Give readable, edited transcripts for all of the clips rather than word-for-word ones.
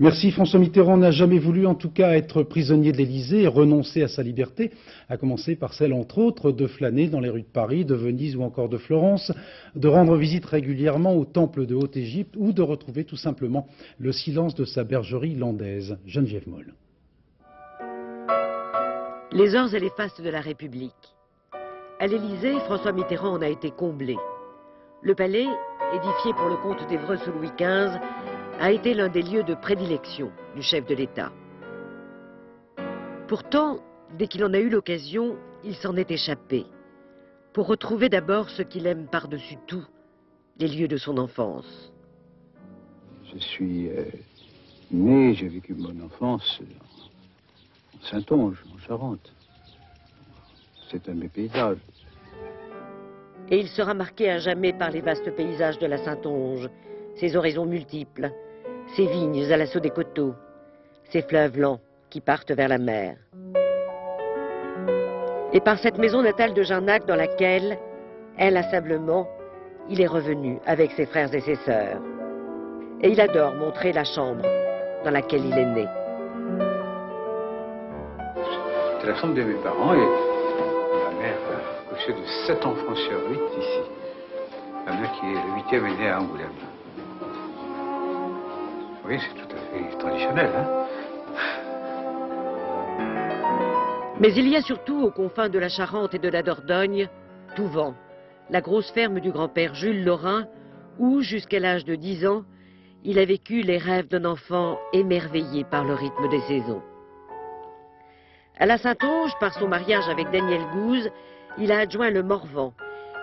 Merci. François Mitterrand n'a jamais voulu, en tout cas, être prisonnier de l'Élysée et renoncer à sa liberté, à commencer par celle, entre autres, de flâner dans les rues de Paris, de Venise ou encore de Florence, de rendre visite régulièrement au temple de Haute-Égypte ou de retrouver tout simplement le silence de sa bergerie landaise. Geneviève Moll. Les heures et les fastes de la République. À l'Élysée, François Mitterrand en a été comblé. Le palais, édifié pour le compte d'Évreux sous Louis XV, a été l'un des lieux de prédilection du chef de l'État. Pourtant, dès qu'il en a eu l'occasion, il s'en est échappé, pour retrouver d'abord ce qu'il aime par-dessus tout, les lieux de son enfance. Je suis né, j'ai vécu mon enfance en Saintonge, en Charente. C'est un de mes paysages. Et il sera marqué à jamais par les vastes paysages de la Saintonge, ses horizons multiples, ses vignes à l'assaut des coteaux, ses fleuves lents qui partent vers la mer. Et par cette maison natale de Jarnac dans laquelle, inlassablement, il est revenu avec ses frères et ses sœurs. Et il adore montrer la chambre dans laquelle il est né. C'était la chambre de mes parents et ma mère a couché de 7 enfants sur 8 ici. La mère qui est le 8e est née à Angoulême. Oui, c'est tout à fait traditionnel, hein. Mais il y a surtout aux confins de la Charente et de la Dordogne, Touvent, la grosse ferme du grand-père Jules Laurin, où, jusqu'à l'âge de 10 ans, il a vécu les rêves d'un enfant émerveillé par le rythme des saisons. À la Saintonge, par son mariage avec Daniel Gouze, il a adjoint le Morvan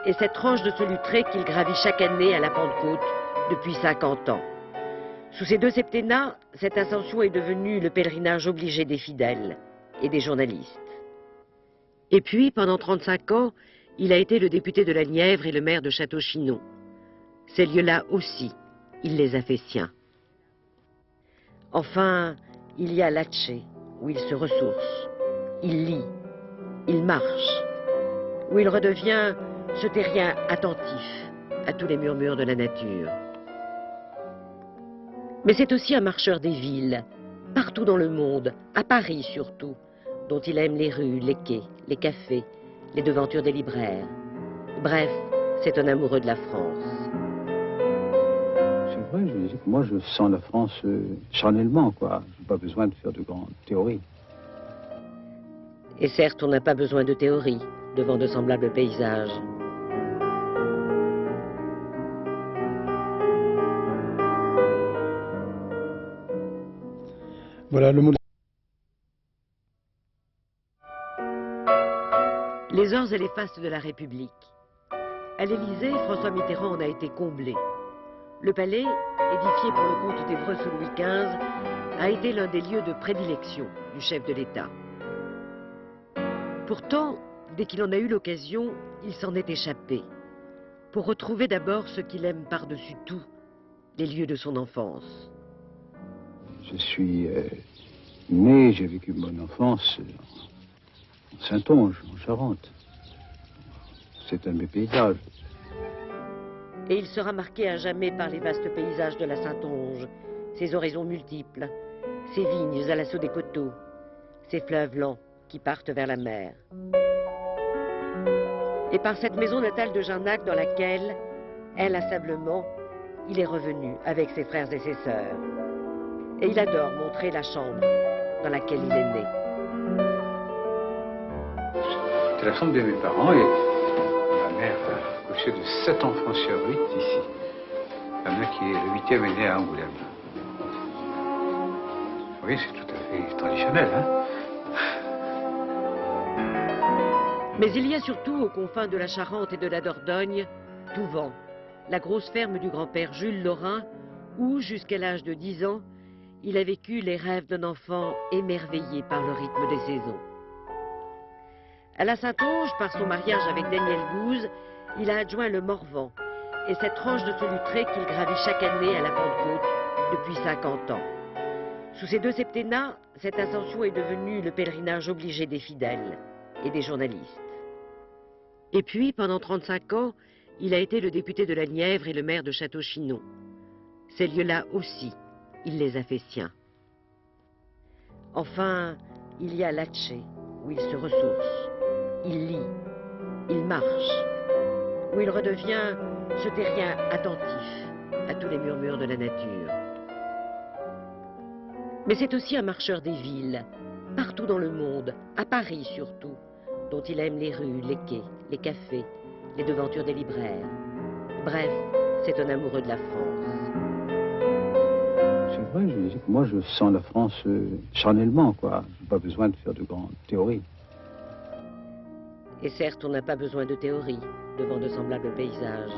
et cette tranche de Solutré qu'il gravit chaque année à la Pentecôte depuis 50 ans. Sous ces deux septennats, cette ascension est devenue le pèlerinage obligé des fidèles et des journalistes. Et puis, pendant 35 ans, il a été le député de la Nièvre et le maire de Château-Chinon. Ces lieux-là aussi, il les a fait siens. Enfin, il y a Latché, où il se ressource, il lit, il marche, où il redevient ce terrien attentif à tous les murmures de la nature. Mais c'est aussi un marcheur des villes, partout dans le monde, à Paris surtout, dont il aime les rues, les quais, les cafés, les devantures des libraires. Bref, c'est un amoureux de la France. C'est vrai, je dis que moi je sens la France charnellement, quoi. J'ai pas besoin de faire de grandes théories. Et certes, on n'a pas besoin de théorie devant de semblables paysages. Voilà le mot. Les heures et les fastes de la République. À l'Élysée, François Mitterrand en a été comblé. Le palais, édifié pour le compte d'Évreux sous Louis XV, a été l'un des lieux de prédilection du chef de l'État. Pourtant, dès qu'il en a eu l'occasion, il s'en est échappé, pour retrouver d'abord ce qu'il aime par-dessus tout, les lieux de son enfance. Je suis né, j'ai vécu mon enfance en Saintonge, en Charente. C'est un de mes paysages. Et il sera marqué à jamais par les vastes paysages de la Saintonge, ses horizons multiples, ses vignes à l'assaut des coteaux, ses fleuves lents qui partent vers la mer. Et par cette maison natale de Jarnac dans laquelle, inlassablement, il est revenu avec ses frères et ses sœurs. Et il adore montrer la chambre dans laquelle il est né. C'était la chambre de mes parents et ma mère a couché de 7 enfants sur 8 ici. La mère qui est le 8e est née à Angoulême. Oui, c'est tout à fait traditionnel, hein. Mais il y a surtout aux confins de la Charente et de la Dordogne, Touvent, la grosse ferme du grand-père Jules Laurin, où, jusqu'à l'âge de 10 ans, il a vécu les rêves d'un enfant émerveillé par le rythme des saisons. À la Saintonge, par son mariage avec Daniel Gouze, il a adjoint le Morvan et cette tranche de Solutré qu'il gravit chaque année à la Pentecôte depuis 50 ans. Sous ces deux septennats, cette ascension est devenue le pèlerinage obligé des fidèles et des journalistes. Et puis, pendant 35 ans, il a été le député de la Nièvre et le maire de Château-Chinon. Ces lieux-là aussi, il les a fait siens. Enfin, il y a Latché, où il se ressource. Il lit, il marche, où il redevient ce terrien attentif à tous les murmures de la nature. Mais c'est aussi un marcheur des villes, partout dans le monde, à Paris surtout, dont il aime les rues, les quais, les cafés, les devantures des libraires. Bref, c'est un amoureux de la France. C'est vrai, je disais que moi je sens la France charnellement, quoi. J'ai pas besoin de faire de grandes théories. Et certes, on n'a pas besoin de théorie devant de semblables paysages.